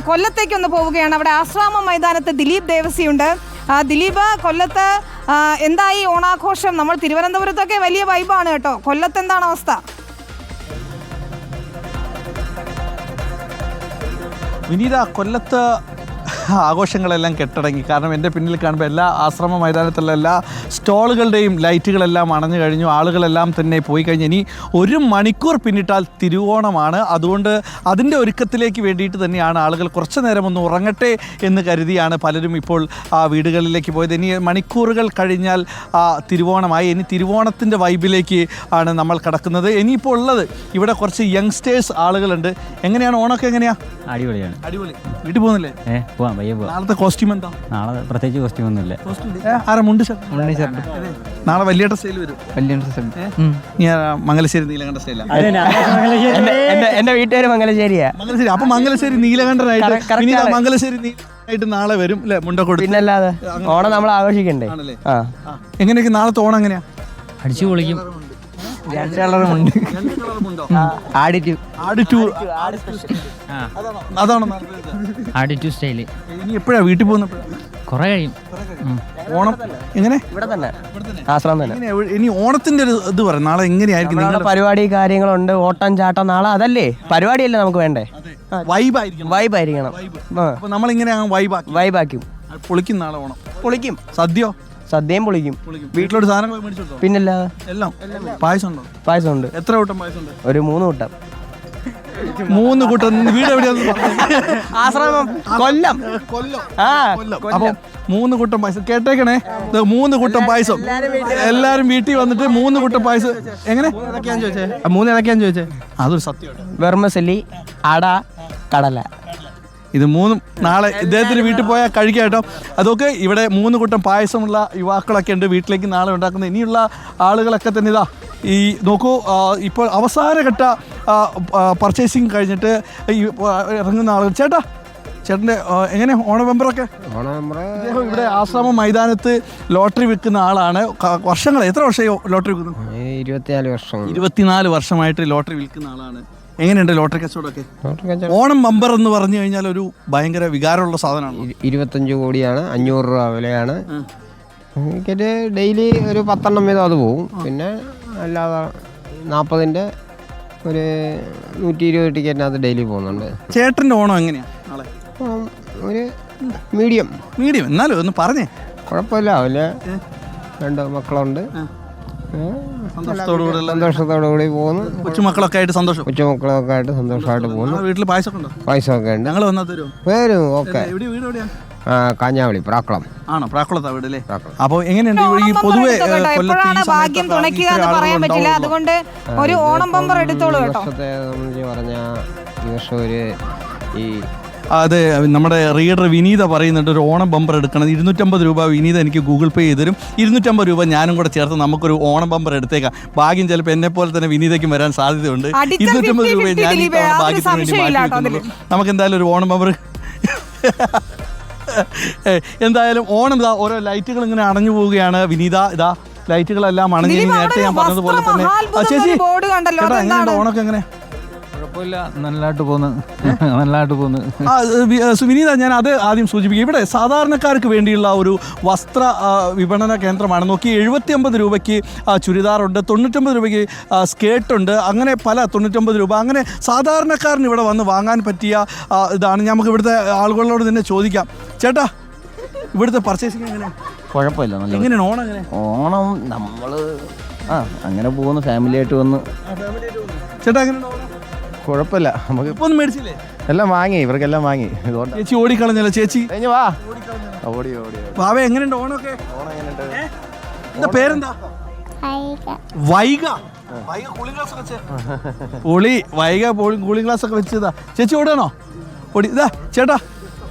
കൊല്ലത്തേക്കൊന്ന് പോവുകയാണ്. അവിടെ ആശ്രാമ മൈതാനത്ത് ദിലീപ് ദേവസിയുണ്ട്. ദിലീപ്, കൊല്ലത്ത് എന്തായി ഓണാഘോഷം? നമ്മൾ തിരുവനന്തപുരത്തൊക്കെ വലിയ വൈബാണ് കേട്ടോ. കൊല്ലത്ത് എന്താണ് അവസ്ഥ? വിനീത, കൊല്ലത്ത് ആഘോഷങ്ങളെല്ലാം കെട്ടടങ്ങി. കാരണം എൻ്റെ പിന്നിൽ കാണുമ്പോൾ എല്ലാ ആശ്രമ മൈതാനത്തുള്ള എല്ലാ സ്റ്റോളുകളുടെയും ലൈറ്റുകളെല്ലാം അണഞ്ഞു കഴിഞ്ഞു. ആളുകളെല്ലാം തന്നെ പോയി കഴിഞ്ഞ് ഇനി 1 മണിക്കൂർ പിന്നിട്ടാൽ തിരുവോണമാണ്. അതുകൊണ്ട് അതിൻ്റെ ഒരുക്കത്തിലേക്ക് വേണ്ടിയിട്ട് തന്നെയാണ് ആളുകൾ കുറച്ച് നേരം ഒന്ന് ഉറങ്ങട്ടെ എന്ന് കരുതിയാണ് പലരും ഇപ്പോൾ വീടുകളിലേക്ക് പോയത്. ഇനി മണിക്കൂറുകൾ കഴിഞ്ഞാൽ തിരുവോണമായി. ഇനി തിരുവോണത്തിൻ്റെ വൈബിലേക്ക് ആണ് നമ്മൾ കിടക്കുന്നത്. ഇനിയിപ്പോൾ ഉള്ളത് ഇവിടെ കുറച്ച് യങ്സ്റ്റേഴ്സ് ആളുകളുണ്ട്. എങ്ങനെയാണ് ഓണമൊക്കെ? എങ്ങനെയാണ്? അടിപൊളിയാണ്. അടിപൊളി. വീട്ടിൽ പോകുന്നില്ലേ? പോവാം, പയ്യെ പോവാം. നാളത്തെ കോസ്റ്റ്യൂം എന്താ? നാളെ പ്രത്യേകിച്ച് കോസ്റ്റ്യൂം ഒന്നുമില്ല. നാളെ വലിയ സ്റ്റൈൽ വരും. മംഗലശ്ശേരി നീലകണ്ഠ സ്റ്റൈലാണ്. എന്റെ വീട്ടുകാര് മംഗലശ്ശേരിയാ. മംഗലശ്ശേരി. അപ്പൊ മംഗലശ്ശേരി നീലകണ്ഠനായിട്ട് മംഗലശ്ശേരി നീലായിട്ട് നാളെ വരും അല്ലെ? മുണ്ട കൊടുത്ത്. പിന്നല്ലാതെ ഓണം നമ്മൾ ആഘോഷിക്കണ്ടേ? എങ്ങനെയൊക്കെ നാളത്തെ ഓണം എങ്ങനെയാ? അടിച്ചു പൊളിക്കും. 2 കളറുമുണ്ട്. സ്റ്റൈല്. ഇനി എപ്പോഴാ വീട്ടിൽ പോകുന്ന? കുറെ കഴിയും. ഓണം എങ്ങനെ? ഇവിടെ തന്നെ, ആശ്രമം തന്നെ. ഇനി ഓണത്തിന്റെ ഒരു ഇത് പറ. നാളെ എങ്ങനെയായിരിക്കും? പരിപാടി കാര്യങ്ങളുണ്ട്, ഓട്ടം ചാട്ടം. നാളെ അതല്ലേ പരിപാടിയല്ലേ നമുക്ക് വേണ്ടേ? വൈബായിരിക്കണം. നമ്മളിങ്ങനെ വൈബാക്കും. പൊളിക്കും. നാളെ ഓണം പൊളിക്കും. സദ്യയും പൊളിക്കും. വീട്ടിലോട്ട് സാധനങ്ങൾ മേടിച്ചോ? പിന്നല്ലാതെ. എല്ലാം. പായസം ഉണ്ടോ? പായസം ഉണ്ട്. എത്ര കൂട്ടം പായസം ഉണ്ട്? ഒരു 3 കൂട്ടം. 3 കൂട്ടം. വീട് എവിടെയാ? ആശ്രമം, കൊല്ലം. അപ്പൊ 3 കൂട്ടം പായസം. കേട്ടേക്കണേ, 3 കൂട്ടം പായസം. എല്ലാരും വീട്ടിൽ വന്നിട്ട് 3 കൂട്ടം പായസം. എങ്ങനെ? 3 ഏതൊക്കെയാന്ന് ചോദിച്ചേ? അതൊരു സത്യം. വെർമസലി, അട, കടല. ഇത് 3 നാളെ ഇദ്ദേഹത്തിന് വീട്ടിൽ പോയാൽ കഴിക്കാം കേട്ടോ. അതൊക്കെ ഇവിടെ 3 കൂട്ടം പായസമുള്ള യുവാക്കളൊക്കെ ഉണ്ട് വീട്ടിലേക്ക് നാളെ ഉണ്ടാക്കുന്നത്. ഇനിയുള്ള ആളുകളൊക്കെ തന്നെ ഇതാ ഈ നോക്കൂ, ഇപ്പോൾ അവസാനഘട്ട പർച്ചേസിങ് കഴിഞ്ഞിട്ട് ഇറങ്ങുന്ന ആളുകൾ. ചേട്ടൻ്റെ എങ്ങനെ ഓണം ബമ്പറൊക്കെ? ഇവിടെ ആശ്രമ മൈതാനത്ത് ലോട്ടറി വിൽക്കുന്ന ആളാണ്. വർഷങ്ങൾ എത്ര വർഷമായി ലോട്ടറി വിൽക്കുന്നു? 24 വർഷമായിട്ട് ലോട്ടറി വിൽക്കുന്ന ആളാണ്. എങ്ങനെയുണ്ട് ലോട്ടറി കച്ചവടമൊക്കെ? ഓണം ബമ്പർ എന്ന് പറഞ്ഞു കഴിഞ്ഞാൽ ഒരു ഭയങ്കര വികാരമുള്ള സാധനമാണ്. 25 കോടിയാണ്, 500 രൂപ വിലയാണ്. എനിക്കൊരു ഡെയിലി ഒരു 10 വീതം അത് പോവും. പിന്നെ അല്ലാതെ 40-ന്റെ ഒരു 120 ടിക്കറ്റിനകത്ത് ഡെയിലി പോകുന്നുണ്ട്. ചേട്ടൻ്റെ ഓണം എങ്ങനെയാണ് നാളെ? ഒരു മീഡിയം. എന്നാലും ഒന്ന് പറഞ്ഞേ. കുഴപ്പമില്ല. അവല് 2 മക്കളുണ്ട്. സന്തോഷത്തോടുകൂടി പോകുന്നു. കൊച്ചുമക്കളൊക്കെ ആയിട്ട് സന്തോഷമായിട്ട് പോകുന്നു. വീട്ടിൽ പായസമൊക്കെ ഉണ്ട്. ഞങ്ങൾ വരും. ഓക്കെ. കാഞ്ഞാവളി, പ്രാക്കുളം. ആണോ? പ്രാക്കുളത്താ വീട് അല്ലേ? അപ്പോൾ എങ്ങനെയുണ്ട് ഈ പൊതുവെ ഭാഗ്യം തുണയ്ക്കുക എന്ന് പറയാൻ പറ്റില്ല. അതുകൊണ്ട് ഒരു ഓണം ബമ്പർ എടുത്തോളൂ കേട്ടോ. പറഞ്ഞ ഈ വർഷം ഈ അത് നമ്മുടെ റീഡർ വിനീത പറയുന്നുണ്ട് ഒരു ഓണം ബമ്പർ എടുക്കണം. 250 രൂപ വിനീത എനിക്ക് ഗൂഗിൾ പേ ചെയ്തുതരും. 250 രൂപ ഞാനും കൂടെ ചേർത്ത് നമുക്കൊരു ഓണം ബമ്പർ എടുത്തേക്കാം. ഭാഗ്യം ചിലപ്പോൾ എന്നെ പോലെ തന്നെ വിനീതയ്ക്കും വരാൻ സാധ്യതയുണ്ട്. 250 രൂപ ഞാൻ ഭാഗ്യത്തിന് വേണ്ടി മാറ്റി. നമുക്ക് എന്തായാലും ഒരു ഓണം ബമ്പർ. എന്തായാലും ഓണം ഇതാ ഓരോ ലൈറ്റുകൾ ഇങ്ങനെ അണഞ്ഞു പോവുകയാണ്. വിനീത ഇതാ ലൈറ്റുകളെല്ലാം അണഞ്ഞു. നേരത്തെ ഞാൻ പറഞ്ഞതുപോലെ തന്നെ. ചേച്ചി എങ്ങനെയുണ്ട് ഓണമൊക്കെ? എങ്ങനെ? നല്ലതായിട്ട് പോകുന്നു. വിനീത, ഞാൻ അത് ആദ്യം സൂചിപ്പിക്കും. ഇവിടെ സാധാരണക്കാർക്ക് വേണ്ടിയുള്ള ഒരു വസ്ത്ര വിപണന കേന്ദ്രമാണ്. നോക്കി 79 രൂപയ്ക്ക് ചുരിദാറുണ്ട്, 99 രൂപയ്ക്ക് സ്കേർട്ടുണ്ട്, അങ്ങനെ പല 99 രൂപ. അങ്ങനെ സാധാരണക്കാരന് ഇവിടെ വന്ന് വാങ്ങാൻ പറ്റിയ ഇതാണ്. നമുക്ക് ഇവിടുത്തെ ആളുകളോട് തന്നെ ചോദിക്കാം. ചേട്ടാ, ഇവിടുത്തെ പർച്ചേസിങ് എങ്ങനെയാണ്? കുഴപ്പമില്ല. എങ്ങനെയാണ് ഓണം? എങ്ങനെ ഓണം നമ്മൾ അങ്ങനെ പോകുന്നു, ഫാമിലിയായിട്ട് വന്ന്. ചേട്ടാ എങ്ങനെയാണ്? കുഴപ്പമില്ല. നമുക്ക് ഇപ്പൊ ഒന്നും മേടിച്ചില്ലേ? എല്ലാം വാങ്ങി, ഇവർക്കെല്ലാം വാങ്ങി. ചേച്ചി ഓടിക്കളഞ്ഞല്ലോ. ചേച്ചി വാവ എങ്ങനെയുണ്ട് ഓണമൊക്കെ? എന്താ പേരെന്താ? വൈഗ. കൂളിംഗ് ഗ്ലാസ് ഒക്കെ വെച്ചതാ. ചേച്ചി ഓടാണോ? ഇതാ ചേട്ടാ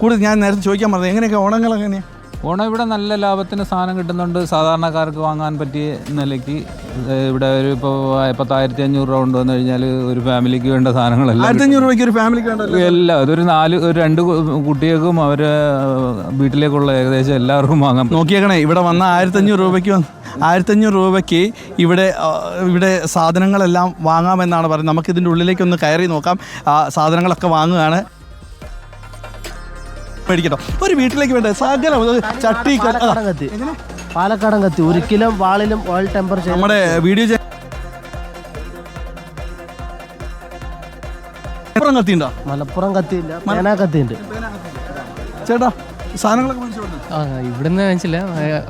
കൂടുതൽ ഞാൻ നേരത്തെ ചോദിക്കാൻ പറഞ്ഞത് എങ്ങനെയൊക്കെ ഓണങ്ങൾ എങ്ങനെയാ? ഓണം ഇവിടെ നല്ല ലാഭത്തിന് സാധനം കിട്ടുന്നുണ്ട്. സാധാരണക്കാർക്ക് വാങ്ങാൻ പറ്റിയ നിലയ്ക്ക് ഇവിടെ ഒരു ഇപ്പോൾ 1500 രൂപ കൊണ്ടുവന്നു കഴിഞ്ഞാൽ ഒരു ഫാമിലിക്ക് വേണ്ട സാധനങ്ങളെല്ലാം 1500 രൂപയ്ക്ക് ഒരു ഫാമിലിക്ക് വേണ്ട എല്ലാം. അതൊരു 2 കുട്ടികൾക്കും അവരെ വീട്ടിലേക്കുള്ള ഏകദേശം എല്ലാവർക്കും വാങ്ങാം. നോക്കിയേക്കണേ, ഇവിടെ വന്ന 1500 രൂപയ്ക്ക് ഇവിടെ സാധനങ്ങളെല്ലാം വാങ്ങാമെന്നാണ് പറയുന്നത്. നമുക്കിതിൻ്റെ ഉള്ളിലേക്കൊന്ന് കയറി നോക്കാം. സാധനങ്ങളൊക്കെ വാങ്ങുകയാണ്. മേടിക്കട്ടോ. ഒരു വീട്ടിലേക്ക് വേണ്ട സകലം ചട്ടി പാലക്കാടൻ കത്തി 1 കിലോ വാളിലും ഓയിൽ ടെമ്പറേച്ചർ. നമ്മുടെ വീഡിയോ കത്തി ഉണ്ടോ? മലപ്പുറം കത്തിയില്ല, പേന കത്തിയുണ്ട്. ചേട്ടാ സാധനങ്ങളൊക്കെ മേടിച്ചോ? ഇവിടുന്ന് വെച്ചില്ല,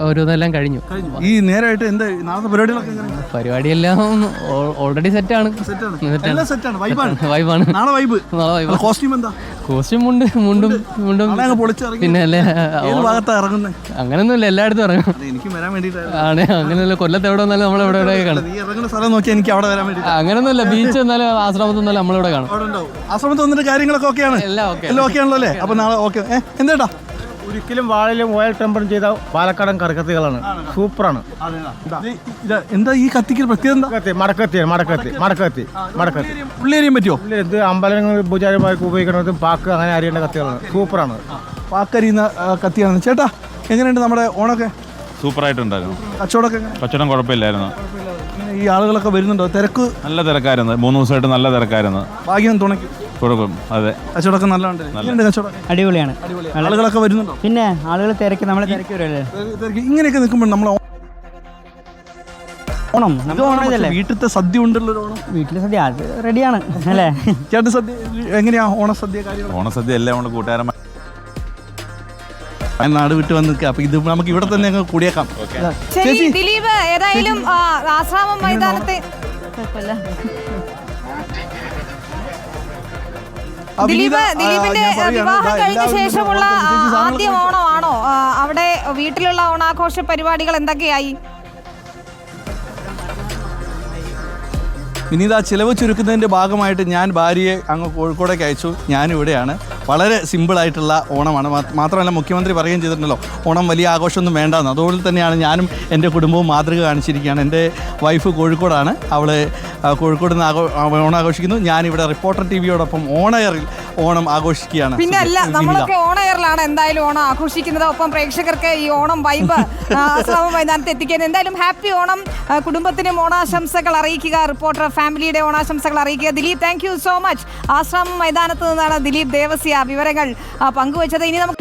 ഓരോന്നെല്ലാം കഴിഞ്ഞു. ഈ നേരമായിട്ട് എന്താ നാളത്തെ പരിപാടികളൊക്കെ എങ്ങനെയാണ്? പരിപാടിയെല്ലാം ഓൾറെഡി സെറ്റാണ്. എല്ലാം സെറ്റാണ്, വൈബാണ്. വൈബാണ്. നാളെ വൈബ്. നാളെ വൈബ്. കോസ്റ്റ്യൂം എന്താ? കോസ്റ്റ്യൂം മുണ്ടും അങ്ങ് പൊളിച്ചിറങ്ങി. പിന്നെ അല്ലേ ഏത് ഭാഗത്താ ഇറങ്ങുന്നത്? അങ്ങനൊന്നുമില്ല, എല്ലായിടത്തും ഇറങ്ങും. എനിക്ക് വരാൻ വേണ്ടിയിട്ടാണ്. ആണ് അങ്ങനെയല്ല, കൊല്ലത്ത് എവിടെ വന്നാലും നമ്മളെവിടെ കാണും. നീ ഇറങ്ങുന്ന സ്ഥലം നോക്കി എനിക്ക് അവിടെ വരാൻ വേണ്ടി. അങ്ങനൊന്നുമില്ല, ബീച്ച് വന്നാലും ആശ്രമത്തിൽ വന്നാലും നമ്മളിവിടെ കാണും. ആശ്രമത്തിൽ വന്നിട്ട് കാര്യങ്ങളൊക്കെ ഓക്കെയാണ്, എല്ലാം ഓക്കെ ആണല്ലോ അല്ലേ? അപ്പൊ നാളെ ഓക്കെ. എന്തേട്ടാ? ഒരിക്കലും വാളിലും ഓയിൽ ടെമ്പറും ചെയ്ത പാലക്കാടൻ കറിക്കത്തികളാണ്, സൂപ്പറാണ്. എന്താ ഈ കത്തിക്ക് പ്രത്യേകത? മടക്കത്തി പുള്ളിയറിയാൻ പറ്റുമോ? ഇത് അമ്പലങ്ങൾ പൂജാരിമാർക്ക് ഉപയോഗിക്കുന്നതും പാക്ക് അങ്ങനെ അറിയേണ്ട കത്തികളാണ്, സൂപ്പറാണ്. പാക്കരിയുന്ന കത്തിയാണ്. ചേട്ടാ എങ്ങനെയുണ്ട് നമ്മുടെ ഓണൊക്കെ? സൂപ്പറായിട്ടുണ്ടായിരുന്നു. കച്ചവടമൊക്കെ എങ്ങനെ? കച്ചവടം കുഴപ്പമില്ലായിരുന്നു. ഈ ആളുകളൊക്കെ വരുന്നുണ്ടോ? തിരക്ക്? നല്ല തിരക്കായിരുന്നു, 3 ദിവസമായിട്ട് നല്ല തിരക്കായിരുന്നു. ഭാഗ്യം തുണയ്ക്ക്. കുഴപ്പം. അതെ, കച്ചവടമൊക്കെ നല്ലതുണ്ട്. കച്ചവടം അടിപൊളിയാണ്. ആളുകളൊക്കെ വരുന്നുണ്ടോ? പിന്നെ ആളുകൾ തിരക്ക്, നമ്മളെ തിരക്ക് വരുമല്ലേ. ഇങ്ങനെയൊക്കെ നിൽക്കുമ്പോൾ നമ്മൾ ഓണം വീട്ടിലത്തെ സദ്യ ഉണ്ടല്ലോ. ഓണം വീട്ടിലെ സദ്യ അത് റെഡിയാണ് അല്ലേ? ചേട്ടൻ സദ്യ എങ്ങനെയാ? ഓണസദ്യ കാര്യങ്ങൾ? ഓണസദ്യ എല്ലാം കൊണ്ട് കൂട്ടുകാരന്മാർ നാട് വിട്ട് വന്ന് നിൽക്കുക. അപ്പൊ ഇത് നമുക്ക് ഇവിടെ തന്നെ അങ്ങ് കൂടിയേക്കാം. ശരി ദിലീപ്, ഏതായാലും ആശ്രാമം മൈതാനത്തെ ദിലീപിന്റെ വിവാഹം കഴിഞ്ഞ ശേഷമുള്ള ആദ്യ ഓണമാണോ? അവിടെ വീട്ടിലുള്ള ഓണാഘോഷ പരിപാടികൾ എന്തൊക്കെയായി? ഇനി ഇതാ ചിലവ് ചുരുക്കുന്നതിൻ്റെ ഭാഗമായിട്ട് ഞാൻ ഭാര്യയെ അങ്ങ് കോഴിക്കോടേക്ക് അയച്ചു. ഞാനിവിടെയാണ്. വളരെ സിമ്പിളായിട്ടുള്ള ഓണമാണ്. മാത്രമല്ല മുഖ്യമന്ത്രി പറയുകയും ചെയ്തിട്ടുണ്ടല്ലോ ഓണം വലിയ ആഘോഷമൊന്നും വേണ്ടെന്ന്. അതുപോലെ തന്നെയാണ് ഞാനും എൻ്റെ കുടുംബവും മാതൃക കാണിച്ചിരിക്കുകയാണ്. എൻ്റെ വൈഫ് കോഴിക്കോടാണ്, അവൾ കോഴിക്കോട് നിന്ന് ഓണാഘോഷിക്കുന്നു. ഞാനിവിടെ റിപ്പോർട്ടർ ടിവിയോടൊപ്പം ഓണയറിൽ ഓണം ആഘോഷിക്കുകയാണ്. പിന്നെ അല്ല, നമ്മളൊക്കെ ഓണയറിലാണ് എന്തായാലും ഓണം ആഘോഷിക്കുന്നത്. ഒപ്പം പ്രേക്ഷകർക്ക് ഈ ഓണം വൈബ് ആശ്രാമം മൈതാനത്ത് എത്തിക്കാൻ എന്തായാലും ഹാപ്പി ഓണം. കുടുംബത്തിനും ഓണാശംസകൾ അറിയിക്കുക, റിപ്പോർട്ടർ ഫാമിലിയുടെ ഓണാശംസകൾ അറിയിക്കുക. Dileep, thank you so much. Asramam മൈതാനത്ത് നിന്നാണ് ദിലീപ് ദേവസ്യ വിവരങ്ങൾ പങ്കുവച്ചത്. ഇനി നമുക്ക്